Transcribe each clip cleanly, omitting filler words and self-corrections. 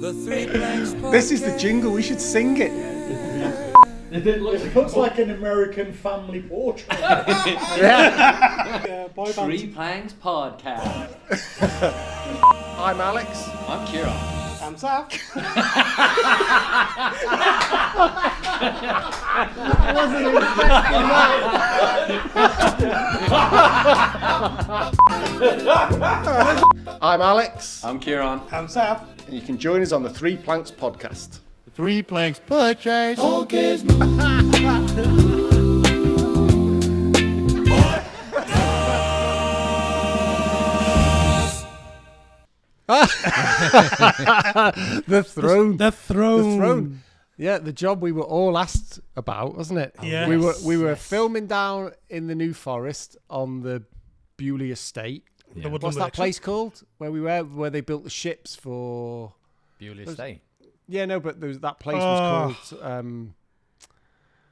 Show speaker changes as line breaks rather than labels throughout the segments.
This is the jingle. We should sing it.
It looks like an American family portrait.
Yeah.
Three Planks Podcast.
I'm Alex.
I'm Kieran.
I'm Zach. I wasn't expecting that. I'm Alex.
I'm Kieran.
I'm Saf.
And you can join us on the Three Planks Podcast.
Three Planks Podcast.
The throne.
The throne.
Yeah, the job we were all asked about, wasn't it?
Yes.
We were filming down in the New Forest on the Beaulieu estate.
Yeah.
What's that place called? Where they built the ships for
Beaulieu Estate.
Yeah, no, but that place was called.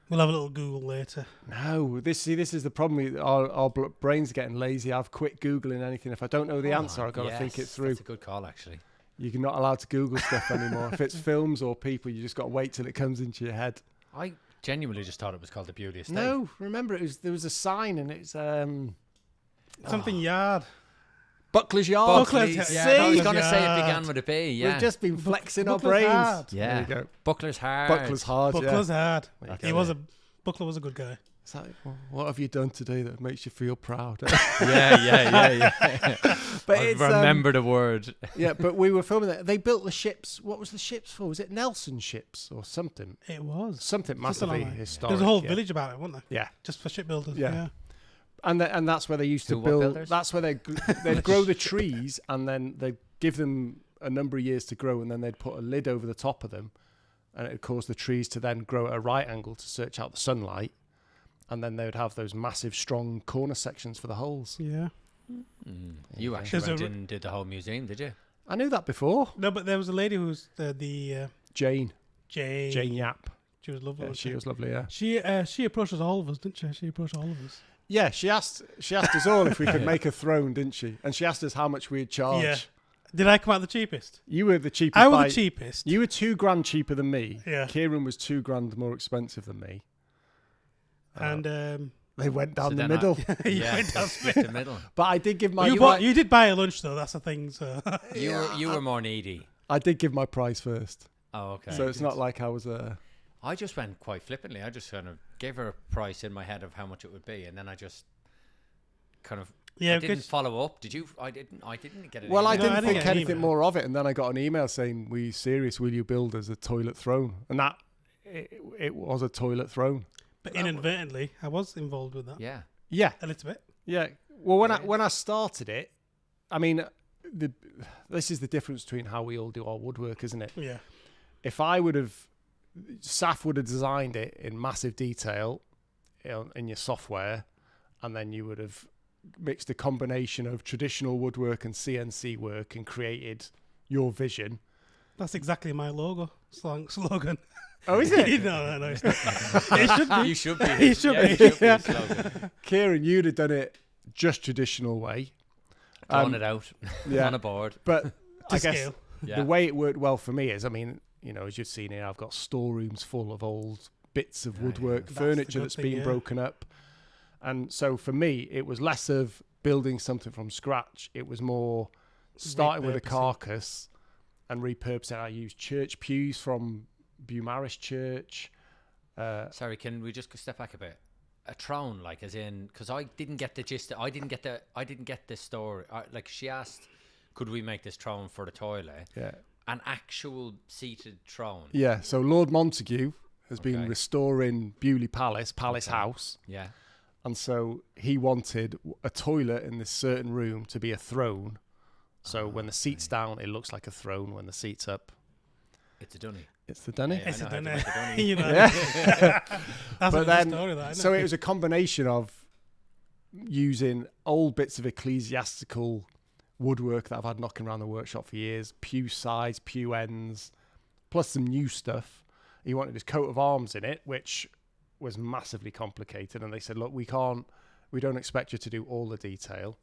We'll have a little Google later.
No, this is the problem. Our brains are getting lazy. I've quit Googling anything. If I don't know the answer, I've got to think it through.
That's a good call, actually.
You're not allowed to Google stuff anymore. If it's films or people, you just got to wait till it comes into your head.
I genuinely just thought it was called the Beaulieu Estate.
No, remember there was a sign and it's
Something yard.
Buckler's Yard.
Buckler's-
Yeah,
See?
I was going to say it
Yard.
began with a B. Yeah.
We've just been flexing our
Buckler's
brains.
hard.
yeah.
There you go.
Buckler's hard.
Buckler's hard.
Buckler's hard.
Yeah.
Buckler was a good guy.
It's like, what have you done today that makes you feel proud?
Yeah.
But
I
it's
remember the word.
yeah, but we were filming that. They built the ships. What was the ships for? Was it Nelson ships or something?
It was.
Something
Just a
massively
lot of-
historic.
There's a whole
yeah.
village about it, wasn't there?
Yeah.
Just for shipbuilders.
Yeah.
Yeah.
And that's where they used to
What
build.
builders?
That's where they'd grow the trees, and then they'd give them a number of years to grow, and then they'd put a lid over the top of them, and it'd cause the trees to then grow at a right angle to search out the sunlight, and then they would have those massive, strong corner sections for the holes.
Yeah.
You actually
There's
went
a-
in and did the whole museum, did you?
I knew that before.
No, but there was a lady who was the
Jane
Jane.
Yap.
She was lovely.
Yeah,
wasn't
she was lovely. Yeah.
She approached us all of us, didn't she? She approached all of us.
Yeah, she asked us all if we could make a throne, didn't she? And she asked us how much we'd charge.
Yeah. Did I come out the cheapest?
You were the cheapest.
I was the cheapest.
You were $2,000 cheaper than me.
Yeah.
Kieran was $2,000 more expensive than me.
And
They went down
So
the
then
middle.
you
yeah.
went down
Split the middle.
But I did give my
you did buy a lunch though. That's the thing. So
You were more needy.
I did give my price first.
Oh, okay.
So it's not like I was
I just went quite flippantly. I just kind of gave her a price in my head of how much it would be, and then I just kind of
yeah,
I didn't
because
follow up. Did you? I didn't get it.
Well, I
No,
didn't
I didn't
think
get an
anything
email.
more of it, and then I got an email saying, "Were you serious? Will you build us a toilet throne?" And that it was a toilet throne.
but inadvertently I was involved with that
Yeah.
Yeah,
a little bit.
yeah. Well, when I started it, I mean, this is the difference between how we all do our woodwork, isn't it?
Yeah.
If Saf would have designed it in massive detail in your software, and then you would have mixed a combination of traditional woodwork and CNC work and created your vision.
That's exactly my logo slogan.
Oh, is it?
no, it's not. It should be.
You should be.
It should
yeah,
be.
you should be
Yeah.
a slogan.
Kieran, you'd have done it just traditional way.
Drawn it out
yeah.
on a board.
But I
To
guess
scale.
Yeah.
the way it worked well for me is, I mean, as you've seen here, I've got storerooms full of old bits of woodwork,
That's the
furniture
good
that's
thing,
been
yeah.
broken up. And so for me, it was less of building something from scratch. It was more starting with a
Repurposing.
carcass and repurposing. I used church pews from Beaulieu Church.
Sorry, can we just step back a bit? A throne, like, as in, because I didn't get the gist. I didn't get the story. Like, she asked, could we make this throne for the toilet?
Yeah.
An actual seated throne.
Yeah. So Lord Montague has been
Okay.
restoring Beaulieu Palace House.
Yeah.
And so he wanted a toilet in this certain room to be a throne. So when the seat's down, it looks like a throne. When the seat's up,
It's a dunny.
it's the dunny.
Yeah,
It's
I
a
know how to
dunny.
make a dunny.
You know.
Yeah.
That's
But
a
then,
story. That, isn't
so
it?
it was a combination of using old bits of ecclesiastical woodwork that I've had knocking around the workshop for years, pew sides, pew ends, plus some new stuff. He wanted his coat of arms in it, which was massively complicated. And they said, look, we don't expect you to do all the detail.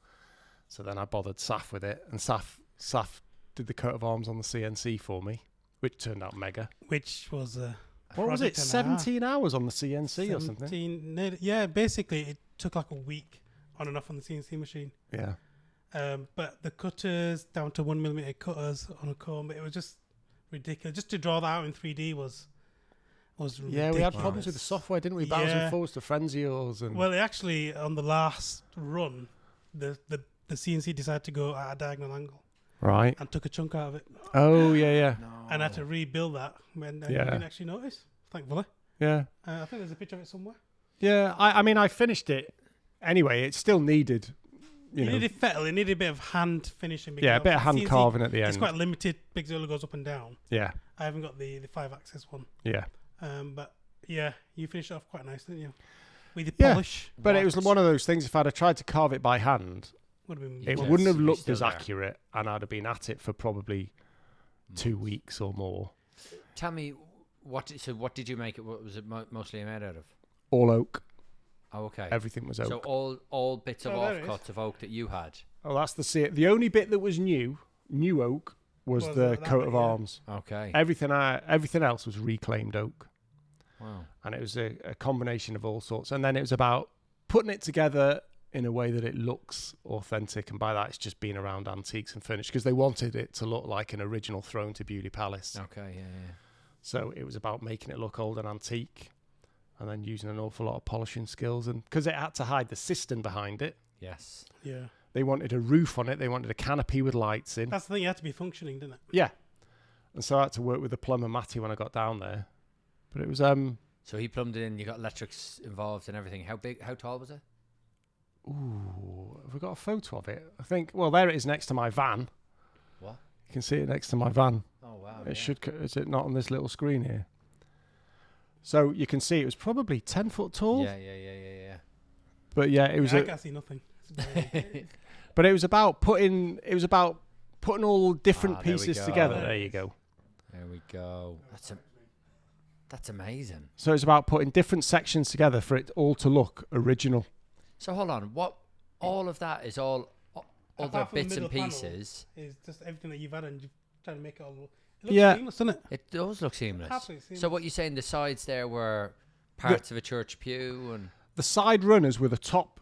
So then I bothered Saf with it, and Saf did the coat of arms on the CNC for me. which turned out mega.
which was a
What was it?
project and a half.
17 hours on the CNC or something?
17, yeah, basically it took like a week on and off on the CNC machine.
Yeah.
But the cutters down to 1mm cutters on a comb, it was just ridiculous. Just to draw that out in 3D was ridiculous.
Yeah, we had problems with the software, didn't we? Backwards and
Yeah.
forwards to friends of yours. And
Well, it actually, on the last run, the CNC decided to go at a diagonal angle
right.
and took a chunk out of it.
Oh, yeah.
And I had to rebuild that when you
Yeah.
didn't actually notice, thankfully.
Yeah.
I think there's a picture of it somewhere.
Yeah. I mean, I finished it. Anyway, it still needed,
It needed fettle. It needed a bit of hand finishing. because
yeah, a bit of hand
CNC
carving at the
It's
end.
quite limited because it only goes up and down.
Yeah.
I haven't got the 5-axis one.
Yeah.
But yeah, you finished it off quite nice, didn't you? With the
Yeah.
polish.
But it was
Wax.
one of those things, if I'd have tried to carve it by hand,
Would have been
Yeah,
it
Yes,
wouldn't have
you'd be
looked
still
as
there.
accurate, and I'd have been at it for probably 2 weeks or more.
Tell me, what did you make it? What was it mostly made out of?
All oak.
Oh, okay.
Everything was oak.
So all bits of
Oh, there it
offcuts of oak that you had.
Oh, that's the only bit that was new oak, was
Was
the
that
coat
bit,
of
yeah.
arms.
Okay.
Everything else was reclaimed oak,
Wow.
and it was a combination of all sorts. And then it was about putting it together in a way that it looks authentic, and by that it's just being around antiques and furniture, because they wanted it to look like an original throne to Beaulieu Palace.
Okay. Yeah.
So it was about making it look old and antique, and then using an awful lot of polishing skills, and because it had to hide the cistern behind it.
Yes.
Yeah.
They wanted a roof on it. They wanted a canopy with lights in.
That's the thing. You had to be functioning, didn't it?
Yeah. And so I had to work with the plumber Matty when I got down there. But it was
So he plumbed it in. You got electrics involved and everything. How big? How tall was it?
ooh, have we got a photo of it? I think, well, there it is next to my van.
What?
You can see it next to my van.
Oh wow.
It should, is it not on this little screen here? So you can see it was probably 10 foot tall.
Yeah.
But yeah, it was
I can't see nothing.
but it was about putting all different
Ah, there we
pieces
go.
together. There you go.
There we go. That's amazing.
So it's about putting different sections together for it all to look original.
So hold on. What? All of that is all other
Apart from the
bits and
middle panel.
pieces.
It's just everything that you've had and you've tried to make it all look. It looks
Yeah.
seamless, doesn't it?
It does look seamless.
Absolutely
So
seamless.
what you saying? The sides there were parts of a church pew, and
The side runners were the top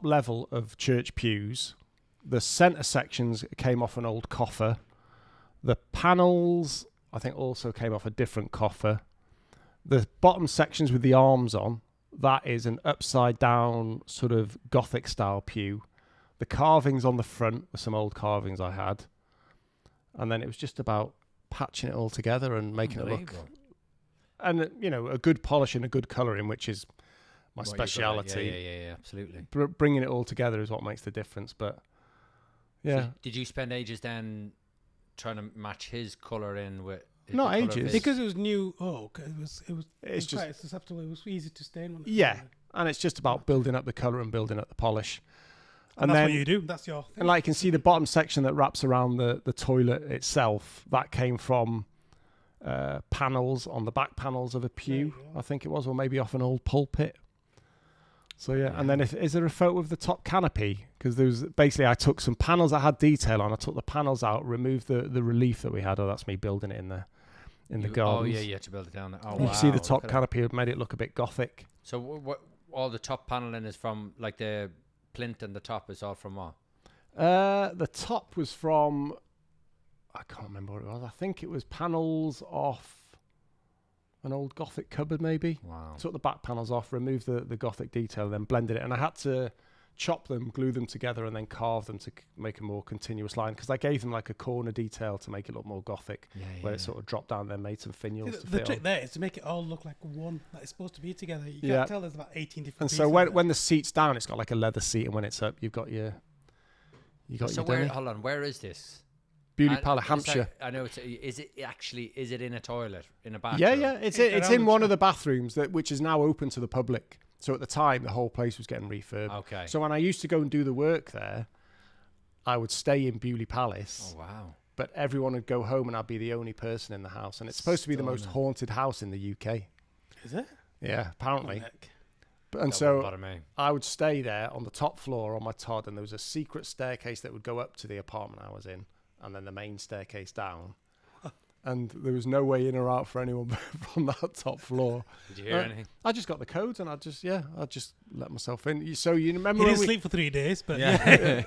level of church pews. The centre sections came off an old coffer. The panels, I think, also came off a different coffer. The bottom sections with the arms on, that is an upside down sort of Gothic style pew. The carvings on the front were some old carvings I had. And then it was just about patching it all together and making it look,
unbelievable.
and a good polish and a good colouring, which is my
What you're good at.
speciality.
Yeah, absolutely.
Bringing it all together is what makes the difference. But yeah,
So did you spend ages then trying to match his colour in with?
Not
the colour of
ages.
his-
Because it was new oak, it was
it's just
quite susceptible. It was easy to stain. Wasn't it?
yeah, and it's just about building up the colour and building up the polish.
And that's what you do. That's your thing.
And like you can see the bottom section that wraps around the toilet itself, that came from panels on the back panels of a pew,
you go.
I think it was, or maybe off an old pulpit. So yeah, and then is there a photo of the top canopy? Because there was basically, I took some panels that had detail on. I took the panels out, removed the relief that we had. Oh, that's me building it in the garden.
Oh yeah, you had to build it down there. Oh
You
wow.
can see the
look
top
at
canopy had made it look a bit Gothic.
that. So what? All the top paneling is from like the plinth and the top is all from what?
The top was from, I can't remember what it was. I think it was panels off an old Gothic cupboard, maybe.
Wow.
Took the back panels off, removed the Gothic detail, then blended it. And I had to chop them, glue them together, and then carve them to make a more continuous line. Because I gave them like a corner detail to make it look more Gothic, where it sort of dropped down, then made some finials to
The
fit
trick
on.
there is to make it all look like one. Like it's supposed to be together. You
Yeah.
can't tell there's about 18 different
And
pieces.
so when the seat's down, it's got like a leather seat, and when it's up, you've got your
So
your
where?
demi.
Hold on. Where is this?
Beaulieu
And
Palace,
it's
Hampshire.
like- I know it's. Is it in a toilet in a bathroom?
Yeah. It's
It's
in
around
one
the
of the bathrooms which is now open to the public. So at the time, the whole place was getting refurbed.
Okay.
So when I used to go and do the work there, I would stay in Beaulieu Palace,
Oh wow.
but everyone would go home and I'd be the only person in the house. And it's supposed to be the most
Stunning.
haunted house in the UK.
Is it?
Yeah, apparently.
Heck.
And
That wouldn't
so
bother me.
I would stay there on the top floor on my Todd, and there was a secret staircase that would go up to the apartment I was in, and then the main staircase down. and there was no way in or out for anyone from that top floor.
Did you hear anything?
I just got the codes and I just let myself in. So you remember
He
when
didn't sleep for 3 days, but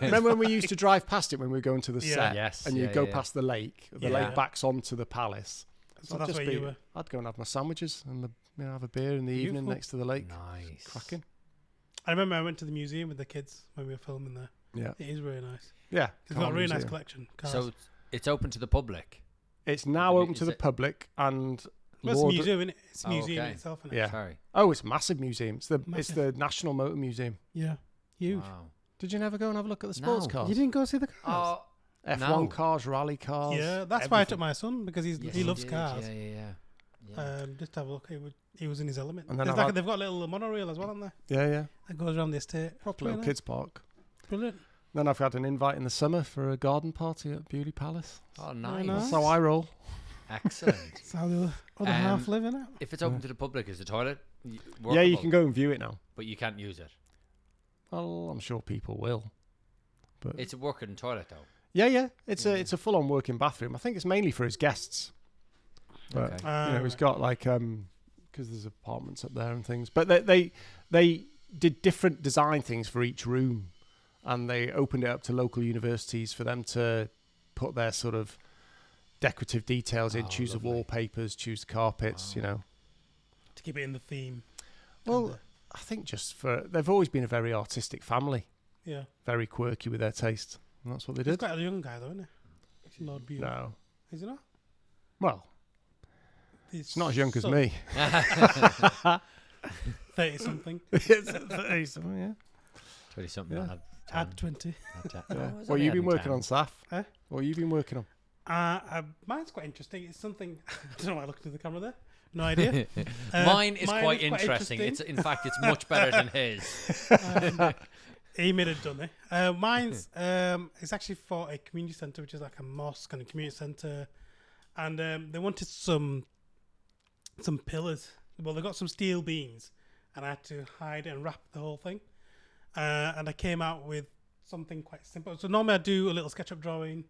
remember when we used to drive past it when we were going to the set,
Yes,
and you'd go past the lake. The
Yeah.
lake backs onto the palace.
So that's where you were.
I'd go and have my sandwiches and have a beer in the evening
Beautiful.
next to the lake.
Nice.
Cracking.
I remember I went to the museum with the kids when we were filming there.
Yeah.
It is really nice.
Yeah.
It's got a really nice collection. Cars.
So it's open to the public.
It's now open to
Is
the
it?
public and
well, it's a museum, isn't it? It's a
Oh,
museum
okay.
itself, isn't it?
Yeah.
Sorry.
Oh, it's a massive museum. It's
Massive.
the National Motor Museum.
Yeah. Huge.
Wow.
Did you never go and have a look at the sports
No.
cars?
You didn't go see the cars?
Oh,
F1
no.
cars, rally cars.
Yeah, that's why I took
everything.
my son, because
yes,
he loves
did.
cars.
Yeah.
Just to have a look. He was in his element.
And then
They've got a little monorail as well, haven't they?
Yeah.
That goes around the estate.
Proper
Really
little
nice.
kids park.
Brilliant.
Then I've had an invite in the summer for a garden party at Beaulieu Palace.
Oh,
nice.
nice.
That's how I roll.
Excellent.
That's how the other half live, innit?
If it's open to the public, is the toilet
Yeah, you
workable?
can go and view it now.
But you can't use it.
Well, I'm sure people will. But
It's a working toilet, though.
yeah. It's a full-on working bathroom. I think it's mainly for his guests. But
Okay.
he's got like because there's apartments up there and things. But they did different design things for each room, and they opened it up to local universities for them to put their sort of decorative details in,
Oh,
choose
lovely.
the wallpapers, choose the carpets.
Wow.
You know.
To keep it in the theme.
Well, I think they've always been a very artistic family,
Yeah.
very quirky with their taste, and that's what they
He's
did.
quite a young guy, though, isn't he? Lord Beaulieu.
No,
Is he not?
well,
He's
it's not as young as me.
30-something.
It's 30-something, yeah.
20-something.
Yeah.
Add 20.
Yeah. What you been working on, Saf?
Huh?
What you been working on?
Mine's quite interesting. It's something... I don't know why I looked into the camera there. No idea.
Mine is quite interesting. It's in fact, it's much better than his.
He made it done. Mine's it's actually for a community centre, which is like a mosque and a community centre, and they wanted some pillars. Well, they got some steel beams, and I had to hide and wrap the whole thing. And I came out with something quite simple. So normally I do a little SketchUp drawing.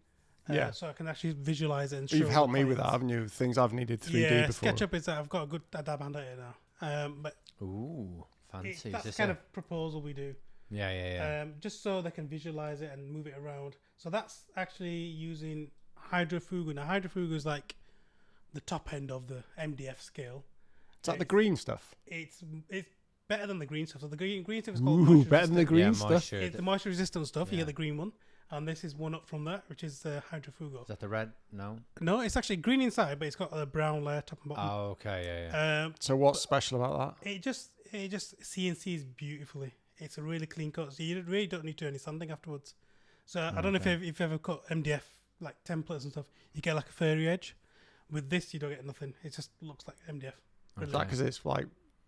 Yeah.
So I can actually visualize it and show
You've
the
helped me with
plans.
that, haven't you? Things I've needed 3D
Yeah,
before.
SketchUp is I've got a dab hand at it now. But
Ooh, fancy.
that's
Is this
kind of proposal we do.
Yeah.
Just so they can visualize it and move it around. So that's actually using hydrofugu. Now hydrofugu is like the top end of the MDF scale.
Is that the green stuff?
It's better than the green stuff. So the green stuff is called
Ooh,
moisture
better than the
resistant.
green
Yeah,
stuff.
moisture.
It's the moisture resistant stuff. You
Yeah.
get the green one, and this is one up from that, which is the hydrofugu.
Is that the red? No.
No, it's actually green inside, but it's got a brown layer top and bottom.
Oh, okay. Yeah.
So what's special about that?
It just CNCs beautifully. It's a really clean cut, so you really don't need to do any sanding afterwards. So I don't know if you've ever cut MDF like templates and stuff. You get like a furry edge. With this, you don't get nothing. It just looks like MDF.
Is that because it's like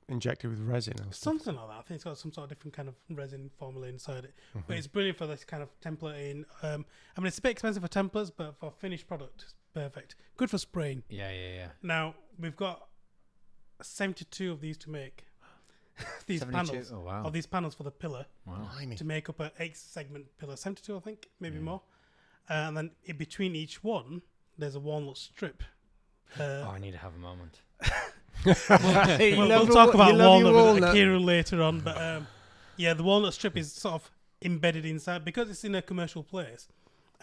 injected with resin or stuff?
Something like that. I think it's got some sort of different kind of resin formula inside it. But it's brilliant for this kind of templating. I mean, it's a bit expensive for templates, but for finished product, it's perfect. Good for spraying.
Yeah.
Now, we've got 72 of these to make. These
72?
panels.
Oh, wow.
Of these panels for the pillar
Wow.
Blimey.
to make up a 8-segment pillar. 72, I think, maybe more. And then in between each one, there's a walnut strip.
Oh, I need to have a moment.
We'll talk about walnut with Kieran later on, but yeah, the walnut strip is sort of embedded inside because it's in a commercial place.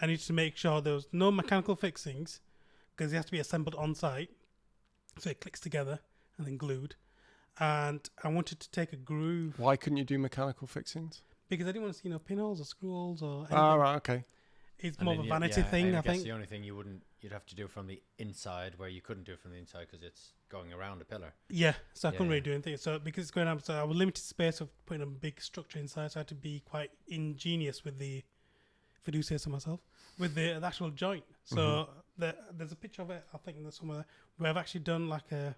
I need to make sure there's no mechanical fixings because it has to be assembled on site, so it clicks together and then glued. And I wanted to take a groove
Why couldn't you do mechanical fixings?
because I didn't want to see pinholes or screw holes or anything.
Oh, right, okay.
It's
And
more of
then
a vanity thing,
and
I
guess
think.
the only thing you'd have to do from the inside, where you couldn't do it from the inside because it's going around a pillar.
Yeah, so I couldn't
Yeah.
really do anything. So because it's going up, so I was limited space of putting a big structure inside, so I had to be quite ingenious with the, if I do say so myself, with the actual joint. So there's a picture of it, I think there's somewhere there, where I've actually done like a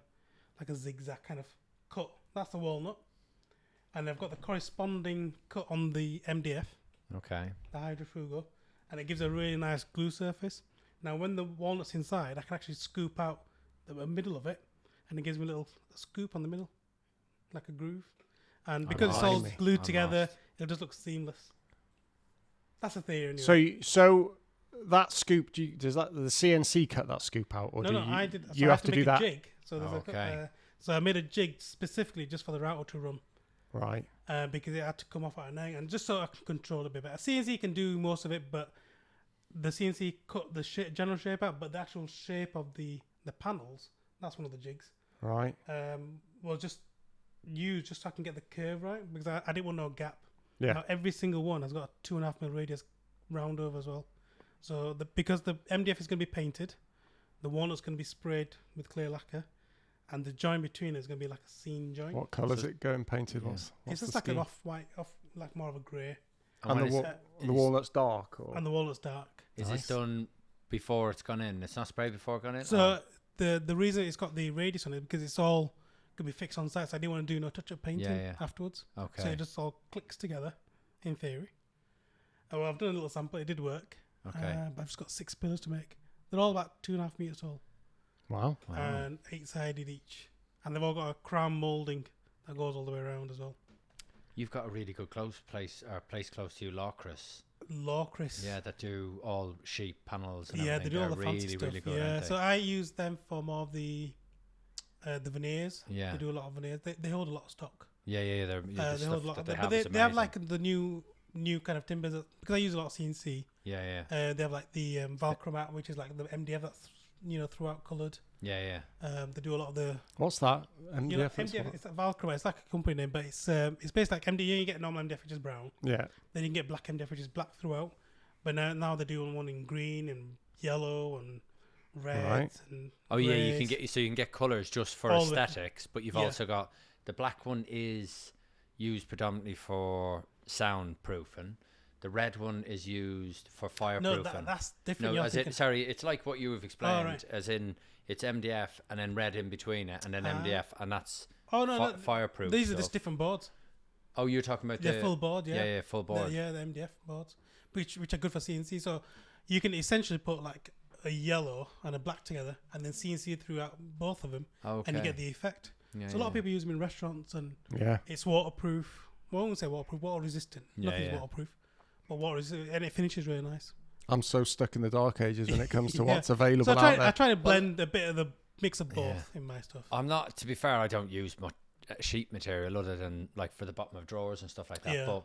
zigzag kind of cut. That's the walnut. And I've got the corresponding cut on the MDF,
Okay.
the hydrofugu, and it gives a really nice glue surface. Now, when the walnut's inside, I can actually scoop out the middle of it, and it gives me a little scoop on the middle, like a groove. And because it's all
Blimey.
glued
I'm
together,
lost.
it'll just look seamless. That's a theory anyway.
So that scoop, does that the CNC cut that scoop out, or
I did. So
you
I
have to
make
do that?
a jig. So there's so I made a jig specifically just for the router to run.
Right.
Because it had to come off at night, and just so I can control it a bit better. CNC can do most of it, but the CNC cut the general shape out, but the actual shape of the panels, that's one of the jigs.
Right.
Was just used just so I can get the curve right, because I didn't want no gap.
Yeah.
Now, every single one has got a 2.5 mil radius round over as well. So because the MDF is going to be painted, the walnut's going to be sprayed with clear lacquer, and the joint between is going to be like a seam joint.
What colour is it going painted?
Yeah.
What's
It's just
the
like an
scheme?
off-white, like more of a grey.
And the walnut's dark, or
And the walnut's dark.
Is
Nice.
this done before it's gone in? It's not sprayed before it's gone in?
So the reason it's got the radius on it, because it's all going to be fixed on site, so I didn't want to do no touch-up painting afterwards.
Okay.
So it just all clicks together, in theory. Well, I've done a little sample. It did work.
Okay.
But I've just got 6 pillars to make. They're all about 2.5 meters tall.
wow.
And 8-sided each. And they've all got a crown moulding that goes all the way around as well.
You've got a really good place close to you, Lawcris.
Lawcris.
Yeah, that do all sheep panels and
Yeah,
everything.
they do all
They're
the fancy
really,
stuff.
really good,
Yeah,
aren't they?
so I use them for more of the veneers.
Yeah.
They do a lot of veneers. They hold a lot of stock.
Yeah. The
They hold a lot
stuff
of
that
but
they have
they have
is
like the new kind of timbers because I use a lot of CNC.
Yeah.
They have like the Valchromat, which is like the MDF that's throughout coloured.
Yeah.
They do a lot of the
What's that?
MDF.
MDF.
It's like Valchromat. It's like a company name, but it's basically like MDF. You get normal MDF, which is brown.
Yeah.
Then you can get black MDF, which is black throughout. But now they're doing one in green and yellow and red.
Right.
And
Oh yeah, you
greys.
can get colours just for
All the-
aesthetics, but you've
yeah.
also got the black one is used predominantly for soundproofing. The red one is used for fireproofing.
No, that's different.
No,
You're thinking-
it's like what you have explained,
right.
as in it's MDF and then red in between it, and then MDF, and that's
Oh no,
fireproof.
These are
stuff.
just different boards.
Oh, you're talking about
They're
the
full board, yeah.
yeah, full board.
The MDF boards, which are good for CNC. So you can essentially put like a yellow and a black together, and then CNC throughout both of them,
Okay.
and you get the effect.
Yeah,
So a lot of people use them in restaurants, and
Yeah.
it's waterproof. Well, I won't say waterproof, water resistant.
Yeah,
Nothing's
yeah.
waterproof, but water resistant, and it finishes really nice.
I'm so stuck in the dark ages when it comes to
Yeah.
what's available
So
out there.
I try to blend a bit of the mix of both
Yeah.
in my stuff.
I'm not. To be fair, I don't use much sheet material other than like for the bottom of drawers and stuff like that.
Yeah.
But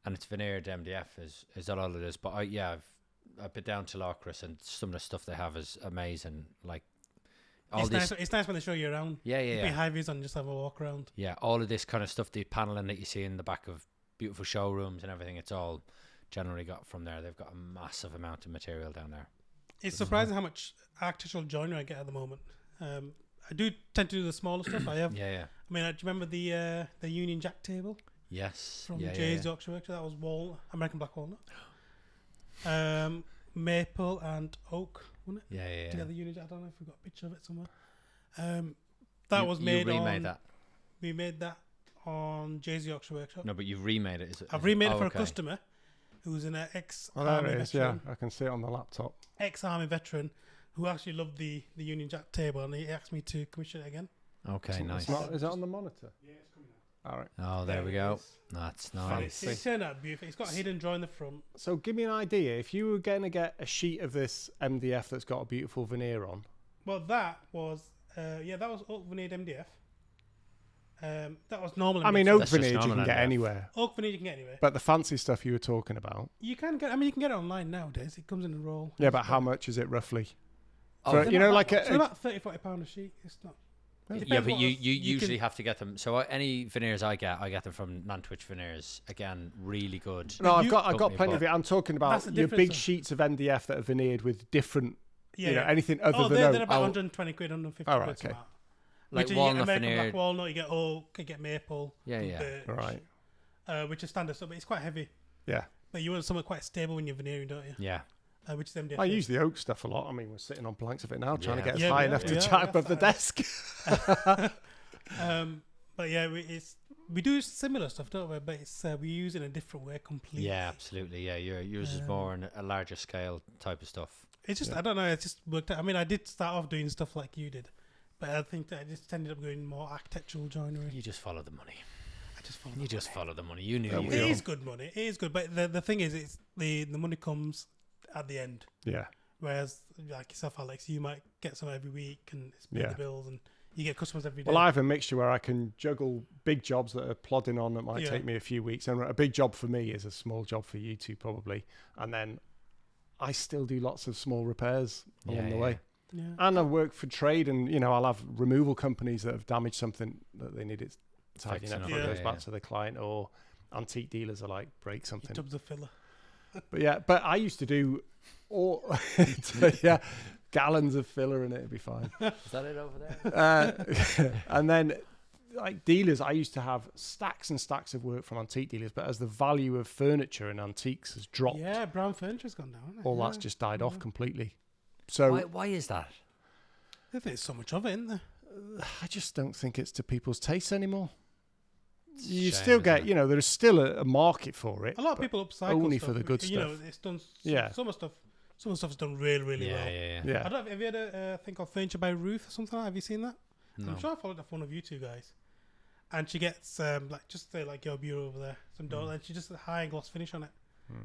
and it's veneered MDF is that all it is. But I've been down to Lawcris, and some of the stuff they have is amazing. Like all
It's
this,
nice. It's nice when they show you around.
yeah,
Be high vis on, just have a walk around.
yeah. All of this kind of stuff, the paneling that you see in the back of beautiful showrooms and everything, it's all generally got from there. They've got a massive amount of material down there.
It's surprising how much architectural joinery I get at the moment. I do tend to do the smaller stuff. I have.
Yeah.
I mean, do you remember the Union Jack table
Yes.
from
yeah,
Jay's Yorkshire Workshop? That was American black walnut. Maple and oak, wasn't it?
Yeah.
Together, Union Jack. I don't know if we've got a picture of it somewhere. That was made
You remade
on.
that?
We made that on Jay's Yorkshire Workshop.
No, but you've remade it. Is it?
I've remade it for
okay.
a customer who's an
Oh,
ex-army
there it is. Yeah,
veteran.
I can see it on the laptop.
Ex-army veteran who actually loved the Union Jack table, and he asked me to commission it again.
Okay, nice.
It's not, is it on the monitor?
Yeah, it's coming out.
All right.
Oh, there we
it
go.
is.
That's
And
nice.
It turned out beautiful. It's got a hidden drawer in the front.
So give me an idea. If you were going to get a sheet of this MDF that's got a beautiful veneer on,
Well, that was that was oak veneered MDF. That was normal.
I mean,
MDF.
oak
That's just
veneer you
normal
can get
MDF.
anywhere.
Oak veneered you can get anywhere.
But the fancy stuff you were talking about,
You can get. I mean, you can get it online nowadays. It comes in a roll.
yeah. But how much is it roughly?
Oh,
For,
They're
you
not
know,
that
like
much. They're
a,
about £30-40 a sheet. It's not. It
Yeah,
depends
but
what
you
else-
usually
can-
have to get them. So any veneers I get them Nantwich veneers. Again, really good.
no, I've
you-
got
company,
plenty of
but-
it. I'm talking about
That's the
your
difference,
big
though.
sheets of MDF that are veneered with different,
Yeah,
you know,
yeah.
anything other
Oh,
than
they're
oak.
about
I'll-
120 quid, 150
Oh,
quid.
right,
something
okay.
like that.
Like
Which you
walnut
get American
veneered.
black walnut, you get oak, you get maple,
Yeah,
and
yeah.
birch,
Right.
which is standard stuff, but it's quite heavy.
Yeah.
But you want something quite stable when you're veneering, don't you?
Yeah.
Which is MDF.
I use the oak stuff a lot. I mean, we're sitting on planks of it now, trying to
Yeah.
get us
Yeah,
high
yeah,
enough to
yeah,
chat
that's
above the
fine.
desk.
But yeah, we do similar stuff, don't we? But it's we use it in a different way completely.
Yeah, absolutely. Yeah, yours is more on a larger scale type of stuff.
It's just
Yeah.
I don't know. It's just worked out. I mean, I did start off doing stuff like you did, but I think that I just ended up going more architectural joinery.
You just follow the money.
I just follow.
You just follow the money. You knew.
Yeah,
you
we
It
all-
is good money. It is good, but the thing is, it's the money comes at the end.
Yeah.
Whereas like yourself, Alex, you might get some every week and it's pay
Yeah.
the bills, and you get customers every day.
Well, I have a mixture where I can juggle big jobs that are plodding on that might
Yeah.
take me a few weeks, and a big job for me is a small job for you two probably, and then I still do lots of small repairs along the way.
yeah.
And I work for trade, and I'll have removal companies that have damaged something that they need it tidying
Fixing
up
up,
before it
yeah.
goes back to the client, or antique dealers are like break something.
Tubs of filler.
But I used to do all gallons of filler in it, it'd be fine.
Is that it over there?
And then like dealers, I used to have stacks and stacks of work from antique dealers, but as the value of furniture and antiques has dropped,
Yeah, brown furniture's gone down. Hasn't it?
all
yeah.
that's just died off completely. So
Why is that?
I think there's so much of it, isn't there?
I just don't think it's to people's tastes anymore.
It's a
You
shame,
still get,
isn't it?
there's still a market for it.
A lot of
but
people upcycle
only
stuff.
for the good
You know,
stuff.
it's done.
Yeah.
Some of the stuff's done really, really well.
Yeah.
Yeah.
I don't know. Have you had a thing called Furniture by Ruth or something? Have you seen that?
No.
I'm sure I followed up one of you two guys. And she gets like just say like your bureau over there, some door, and she just a high gloss finish on it,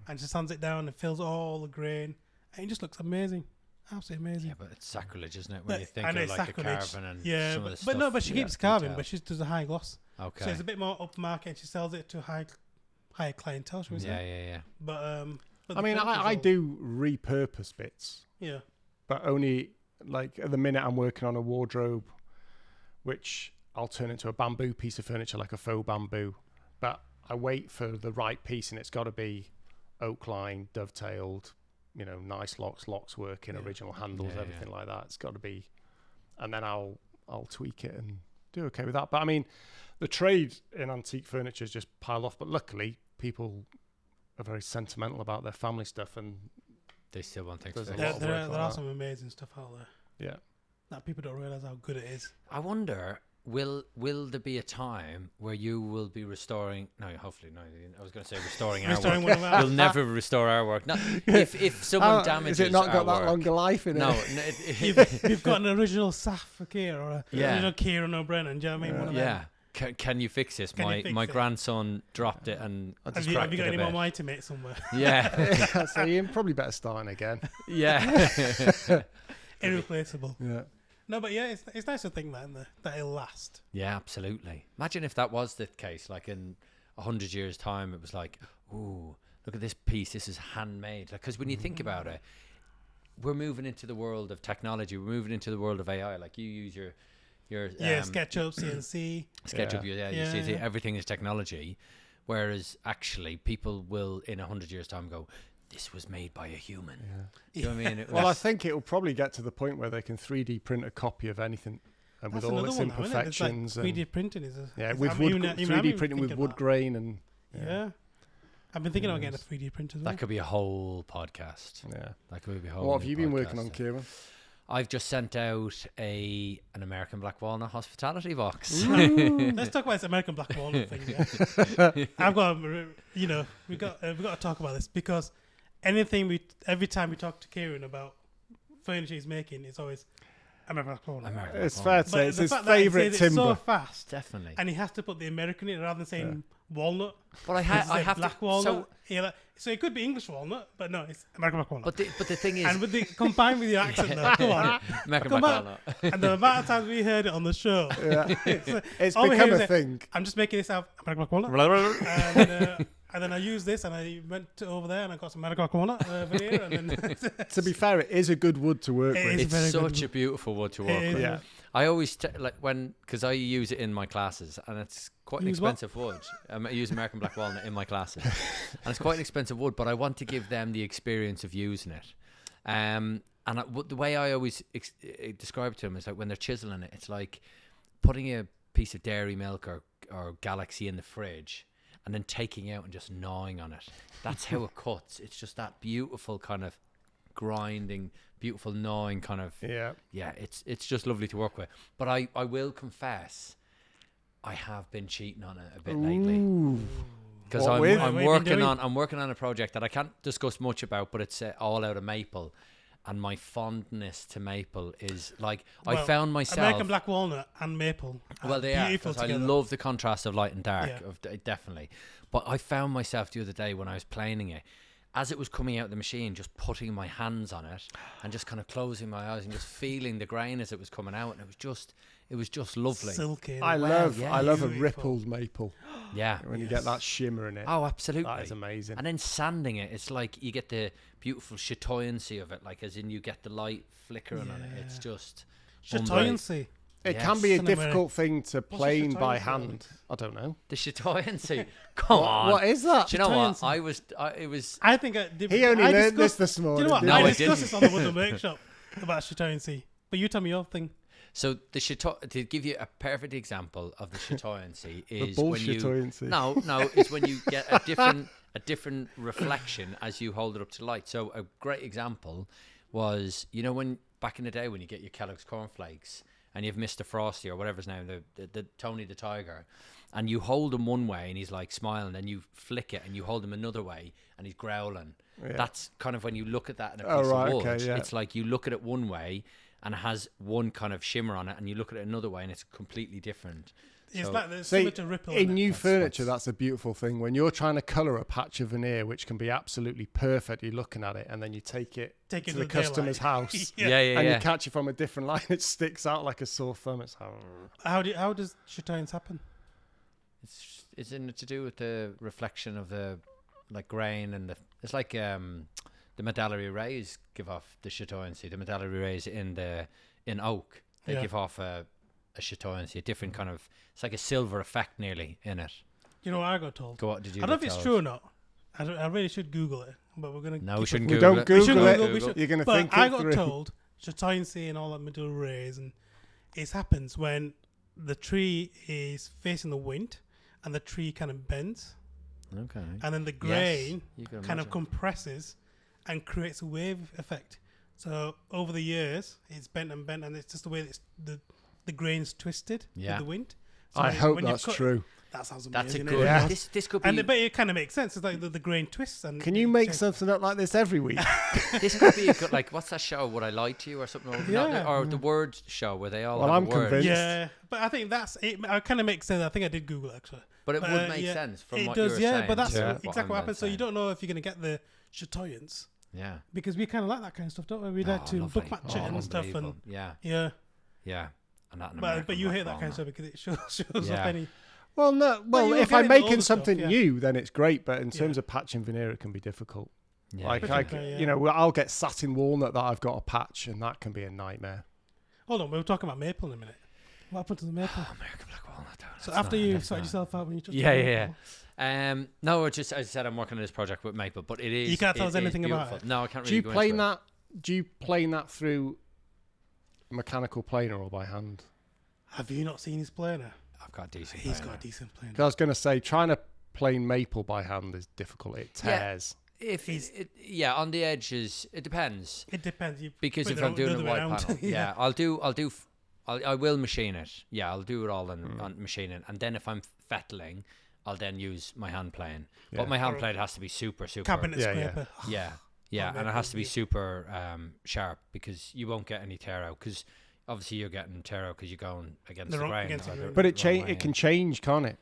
and she sands it down and fills all the grain, and it just looks amazing, absolutely amazing.
Yeah, but it's sacrilege, isn't it? When you think
I know
of
it's
like
sacrilege.
a carving and
Yeah,
some of the
but no,
stuff,
but she
yeah,
keeps carving,
detail.
but she does a high gloss,
Okay.
so it's a bit more upmarket, and she sells it to higher clientele, shall we say?
Yeah.
But
I
the
mean,
furniture's
I
all-
do repurpose bits,
Yeah,
but only like at the minute I'm working on a wardrobe, which I'll turn into a bamboo piece of furniture, like a faux bamboo. But I wait for the right piece, and it's got to be oak line, dovetailed, nice locks working,
Yeah.
original handles,
Yeah,
everything like that. It's got to be, and then I'll tweak it and do okay with that. But I mean, the trade in antique furniture is just piled off. But luckily, people are very sentimental about their family stuff, and
They still want things
There's a
fixed.
lot of
there
work
are
like that.
some amazing stuff out there
yeah.
that people don't realize how good it is.
I wonder, will there be a time where you will be restoring? No, hopefully no. I was going to say restoring our
Restoring
work.
one of our-
We'll never restore our work. No, if someone damages
Has it not got
our
that
work,
longer life in
no,
it?
You've got an original Saf for Keir or an
Yeah.
original Kieran O'Brien. Do you know what I mean? One of them.
yeah. Can you fix this?
Can you fix
My
it?
grandson dropped it and
I
Have
just
you
cracked
got
it
any
a
more
bit.
money to make somewhere?
yeah,
So you probably better starting again.
yeah.
Irreplaceable.
Yeah.
No, but yeah, it's nice to think that it'll last.
Yeah, absolutely. Imagine if that was the case. Like in 100 years' time, it was like, ooh, look at this piece. This is handmade. Because when you think about it, we're moving into the world of technology. We're moving into the world of AI. Like you use your
SketchUp, CNC.
SketchUp.
Yeah.
You see,
Yeah.
everything is technology. Whereas actually, people will in 100 years' time go, this was made by a human. You know what I mean?
Well, I think it will probably get to the point where they can 3D print a copy of anything, and with
That's
all
another
its
one now, isn't it?
imperfections.
It's like 3D printing is
yeah,
is-
with
I'm
wood,
even- even
3D
I'm
printing with
thinking
wood
about
grain and
Yeah. I've been thinking about getting a
Yes.
3D printer as well.
that could be a whole podcast.
yeah.
That could be a whole.
What have
new
you been
podcast.
working on, Kieran?
I've just sent out an American black walnut hospitality box.
Let's talk about this American black walnut thing. Yeah. I've got, we got to talk about this because every time we talk to Kieran about furniture he's making, it's always American black walnut.
American black
It's
walnut.
fair to say
But
it's
the
his
fact that he
favourite
says it's so
timber.
fast,
Definitely.
and he has to put the American in rather than saying walnut.
But I
It's
have
black
to.
walnut. So it could be English walnut, but no, it's American black walnut.
But the thing is,
And with the combined with your accent, though, come on.
American
Come
black
on.
walnut.
And the amount of times we heard it on the show,
Yeah. It's
all we
become
hear is
a thing.
I'm just making this out American black walnut. And then I used this, and I went over there, and I got some American black walnut veneer, and then
To be fair, it is a good wood to work
It
with.
is
It's
very good.
such a beautiful wood to
It
work
is.
with.
Yeah.
I always because I use it in my classes, and it's quite an
Use what?
expensive wood. I use American black walnut in my classes, and it's quite an expensive wood. But I want to give them the experience of using it. And the way I always describe it to them is like when they're chiseling it, it's like putting a piece of dairy milk or Galaxy in the fridge, and then taking out and just gnawing on it. That's how it cuts. It's just that beautiful kind of grinding, beautiful gnawing kind of.
Yeah.
Yeah, it's just lovely to work with. But I will confess, I have been cheating on it a bit lately
Ooh.
because
What
I'm,
with?
I'm
What have you
working
been
on a project that I can't discuss much about, but it's all out of maple. And my fondness to maple is like I
Well,
found myself.
American black walnut and maple.
Well, they are.
beautiful
'Cause I
together.
love the contrast of light and dark,
Yeah.
definitely. But I found myself the other day when I was planing it, as it was coming out of the machine, just putting my hands on it and just kind of closing my eyes and just feeling the grain as it was coming out, and it was just lovely.
Silky.
I love a
Beautiful.
rippled maple
Yeah.
when you get that shimmer in it.
Oh, absolutely.
That is amazing.
And then sanding it, it's like you get the beautiful chatoyancy of it, like as in you get the light flickering on it. It's just
Chatoyancy.
It
Yes.
can be a
It's an
difficult thing to plane by
chatoyancy,
hand. I don't know.
the chatoyancy. Come on.
What is that?
Do you know what?
Chatoyancy.
It was.
I think
He only learned this
Do
morning.
you know what?
didn't
No,
he?
I
I discussed
didn't.
this on the Woodwork workshop about chatoyancy. But you tell me your thing.
So the to give you a perfect example of the chatoyancy
The
is when you
bullshitoyancy.
no it's when you get a different reflection as you hold it up to light. So a great example was, you know, when back in the day when you get your Kellogg's cornflakes and you've Mr. Frosty or whatever his name, the Tony the Tiger, and you hold him one way and he's like smiling, and you flick it and you hold him another way and he's growling.
Yeah.
That's kind of when you look at that in a
Oh,
piece
right,
of wood.
okay, yeah.
It's like you look at it one way and it has one kind of shimmer on it, and you look at it another way and it's completely different.
It's
So-
like there's
See,
similar to ripple.
in new
That's
furniture,
what's-
that's a beautiful thing. When you're trying to colour a patch of veneer, which can be absolutely perfect, you're looking at it, and then you take it
Take it
to
to
the
the
customer's
daylight.
house,
Yeah, yeah,
and
yeah.
you catch it from a different line. It sticks out like a sore thumb. It's
How does chatoyancy happen?
It's in to do with the reflection of the like grain and it's like the medaillery rays give off the chatoyancy. The medaillery rays in oak, they
Yeah.
give off a chatoyancy, a different kind of, it's like a silver effect nearly in it.
You know what I got told?
Go on, did you
I don't know if
get
it's
told?
true or not. I really should Google it, but we're gonna.
No,
keep
we
it-
shouldn't
we
Google
don't
it.
Google,
shouldn't
it.
Google, we should-
You're going to
But
think
I
it
got
through.
told chatoyancy and all that metal rays, and it happens when the tree is facing the wind, and the tree kind of bends,
Okay.
and then the
Yes,
grain
you can
kind of
imagine.
compresses and creates a wave effect. So over the years, it's bent, and it's just the way the grain's twisted
Yeah.
with the wind. So
I hope
when you
that's
cut-
true.
That sounds
That's a
amazing.
good.
Yeah.
This could be.
But it kind of makes sense. It's like the grain twists. And
Can you
it
make
changes.
something up like this every week?
This could be a good, like, what's that show? Would I Lie to You or something?
Yeah.
Or the word show where they all
Well,
have
I'm
a word.
convinced.
Yeah, but I think that's it. I kind of makes sense. I think I did Google it, actually.
But it
But,
would make
yeah,
sense from
it
what
does,
you were
yeah.
saying.
But that's
to
Yeah.
exactly
I'm
what happens. So you
saying.
don't know if you're going to get the chatoyance
Yeah.
because we kind of like that kind of stuff, don't we? We like
Oh,
to
lovely.
book match
Oh,
it and stuff, and
unbelievable. Yeah.
yeah.
Yeah. And that
But you hate that kind of stuff because it shows
Yeah.
up any.
Well, no. Well,
you'll
if
get
I'm
into all
making
the stuff,
something
yeah.
new, then it's great. But in
Yeah.
terms of patch and veneer, it can be difficult.
Yeah,
Like,
yeah.
Yeah.
you know, I'll get satin walnut that I've got a patch, and that can be a nightmare.
Hold on, we were talking about maple in a minute. What happened to the maple?
American Black Walnut.
So
That's
after
not-
you
that's
sorted
not-
yourself out when you just
Yeah, yeah, yeah. No, it's just, as I said, I'm working on this project with maple, but it is.
You can't tell us
it is
anything about
beautiful.
it?
No, I can't
Do
really
you
go
plane
into it.
that? Do you plane that through mechanical planer or by hand?
Have you not seen his planer?
I've got a decent.
He's
planer.
got a decent planer.
'Cause I was going to say, trying to plane maple by hand is difficult. It
Yeah.
tears.
If yeah, on the edges, it depends.
It depends. You
Because
put
if
it
I'm
the
doing a
other way
white
around.
panel, yeah, I will machine it. Yeah, I'll do it all on machining, and then if I'm fettling, I'll then use my hand plane.
Yeah.
But my hand
Or
plane has to be super.
Cabinet
Yeah, yeah.
scraper.
Yeah, yeah, and it
maple
has to be
is
super sharp because you won't get any tear out. Because obviously you're getting tear out because you're going against
The
the
wrong-
grain.
against the
or
grain.
But
wrong way.
it can change, can't it?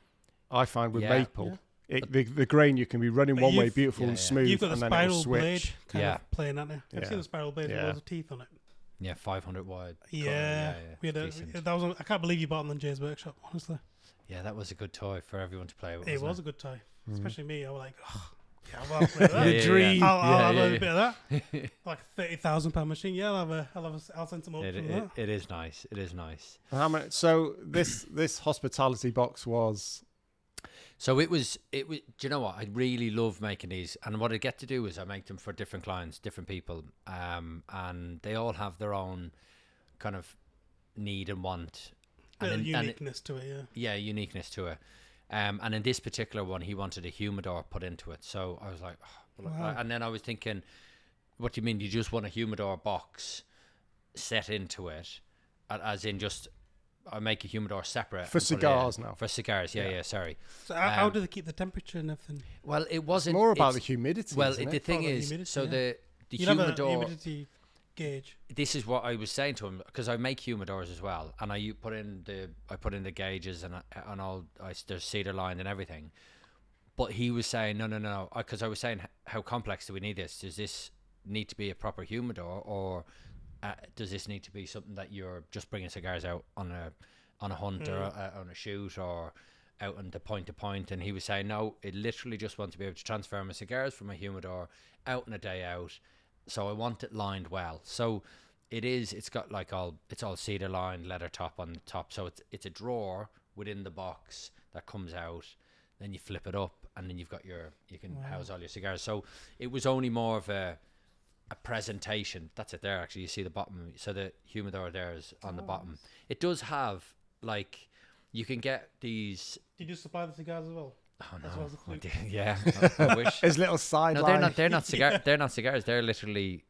I find with
Yeah.
maple, the grain you can be running
But
one way
you've-
beautiful
yeah,
and
yeah.
smooth,
You've got the
and then it'll
spiral
switch.
blade kind
Yeah.
of playing, haven't you? I've
Yeah.
seen the spiral blade with
Yeah.
loads of teeth on it.
Yeah, 500 wide.
Yeah, we had
decent.
that was. I can't believe you bought them in Jay's workshop. Honestly,
Yeah, that was a good toy for everyone to play with.
it was
wasn't
a good toy,
Mm.
especially me. I was like, oh, yeah, I'll play that.
Yeah, yeah,
dream.
yeah.
I'll have
Yeah,
a
yeah,
bit of that. Like a £30,000 machine. Yeah, I'll send some up from that.
It is nice. It is nice.
How many? So this hospitality box was.
So it was. Do you know what? I really love making these, and what I get to do is I make them for different clients, different people, and they all have their own kind of need and want,
Bit of
and
uniqueness to it, yeah.
uniqueness to it. And in this particular one, he wanted a humidor put into it. So I was like, oh, well,
Wow.
and then I was thinking, what do you mean? You just want a humidor box set into it, as in just. I make a humidor separate
For
and put it in.
cigars now.
For cigars, yeah. Sorry.
So how do they keep the temperature and everything?
Well, it wasn't
More about the
it's-
humidity.
Well,
isn't
the
it?
thing
Oh, the
is,
humidity,
so
yeah.
the
You have a
humidor.
humidity gauge.
This is what I was saying to him because I make humidors as well, and I put in the gauges and all. There's cedar line and everything. But he was saying, no, because I was saying, how complex do we need this? Does this need to be a proper humidor, or does this need to be something that you're just bringing cigars out on a hunt or on a shoot or out on the point to point? And he was saying, no, it literally just want to be able to transfer my cigars from a humidor out on a day out. So I want it lined well. So it's got it's all cedar lined, leather top on the top. So it's a drawer within the box that comes out. Then you flip it up, and then you can house all your cigars. So it was only more of a presentation. That's it there, actually. You see the bottom. So the humidor there is on the bottom. It does have, you can get these.
Did you supply the cigars as well?
Oh, no.
As well as the
Yeah, I wish.
His little sideline.
No, they're not cigars. They're not cigars. They're literally...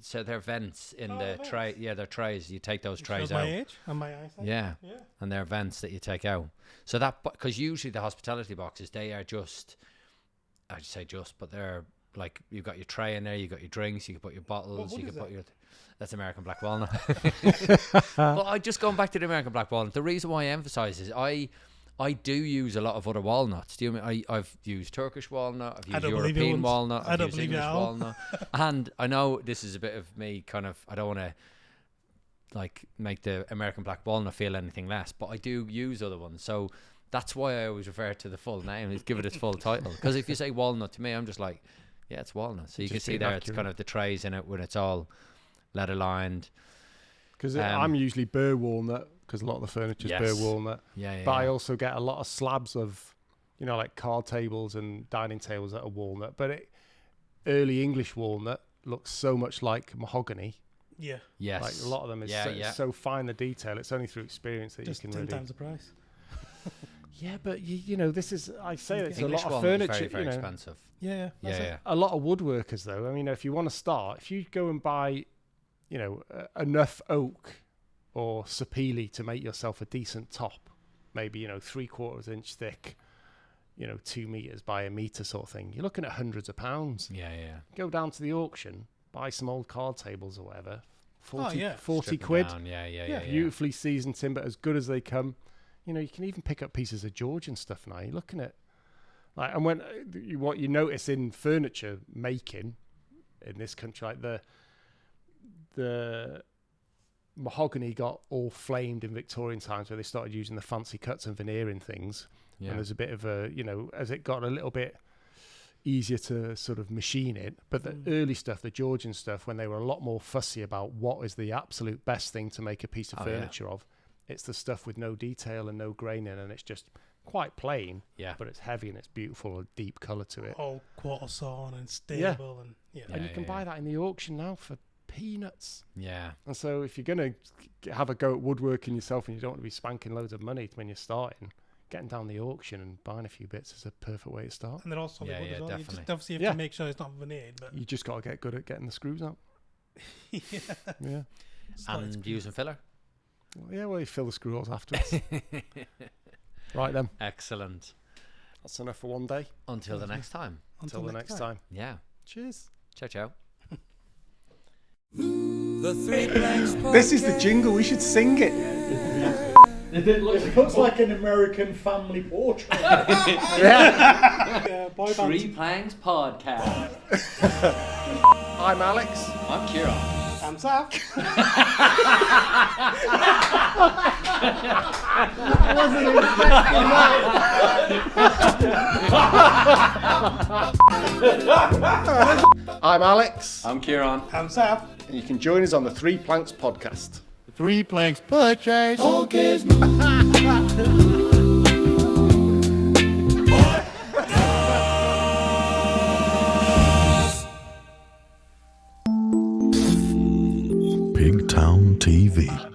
So they're vents in the tray. Yeah, they're trays. You take those trays out.
My age and my eyesight.
Yeah, and they're vents that you take out. So that, because usually the hospitality boxes, they are just, I'd say just, but they're like, you've got your tray in there, you've got your drinks, you can put your bottles, you can put your, that's American black walnut. But I just going back to the American black walnut, the reason why I emphasize is I do use a lot of other walnuts. Do you mean I've used Turkish walnut, I've used European walnut, I've used English walnut, and I know this is a bit of me kind of, I don't want to make the American black walnut feel anything less, but I do use other ones. So that's why I always refer to the full name, give it its full title. Because if you say walnut to me, I'm just like, yeah, it's walnut. So you can see there, accurate. It's kind of the trays in it when it's all leather lined.
Because I'm usually burr walnut, because a lot of the furniture is burr walnut.
Yeah.
But I also get a lot of slabs of, like card tables and dining tables that are walnut. But early English walnut looks so much like mahogany.
Yeah.
Yes.
Like a lot of them is so fine, the detail. It's only through experience that
just
you can
10
really...
times the price.
Yeah, but this is, I say it's
English
a lot of furniture.
Very, very expensive.
Yeah.
A lot of woodworkers, though. I mean, if you want to start, if you go and buy, enough oak or sapele to make yourself a decent top, maybe 3/4 inch thick, 2 meters by a meter sort of thing, you're looking at hundreds of pounds.
Yeah.
Go down to the auction, buy some old card tables or whatever, 40
Strip
quid.
them down. Yeah.
Beautifully seasoned timber, as good as they come. You can even pick up pieces of Georgian stuff now. You're looking at, and when what you notice in furniture making in this country, like the mahogany got all flamed in Victorian times, where they started using the fancy cuts and veneering things. Yeah. And there's a bit of a, as it got a little bit easier to sort of machine it. But the early stuff, the Georgian stuff, when they were a lot more fussy about what is the absolute best thing to make a piece of furniture of, it's the stuff with no detail and no graining, and it's just quite plain. Yeah. But it's heavy and it's beautiful, a deep colour to it.
All quarter sawn and stable. And
and you can buy that in the auction now for peanuts.
Yeah.
And so if you're going to have a go at woodworking yourself and you don't want to be spanking loads of money when you're starting, getting down the auction and buying a few bits is a perfect way to start.
And they're all solid wood as well.
Definitely.
You just obviously have to make sure it's not veneered. But
you just got to get good at getting the screws out. Yeah.
And using filler?
Well, you fill the screw holes afterwards. Right then.
Excellent.
That's enough for one day.
Until the next time.
Until the next time.
Yeah.
Cheers.
Ciao.
This is the jingle. We should sing it.
It looks like an American family portrait.
Three Planks Podcast.
I'm Alex.
I'm Kieran.
I'm Saf.
I wasn't expecting that. I'm Alex.
I'm Kieran.
I'm Saf.
And you can join us on the Three Planks Podcast.
The Three Planks Podcast.
Pigtown TV.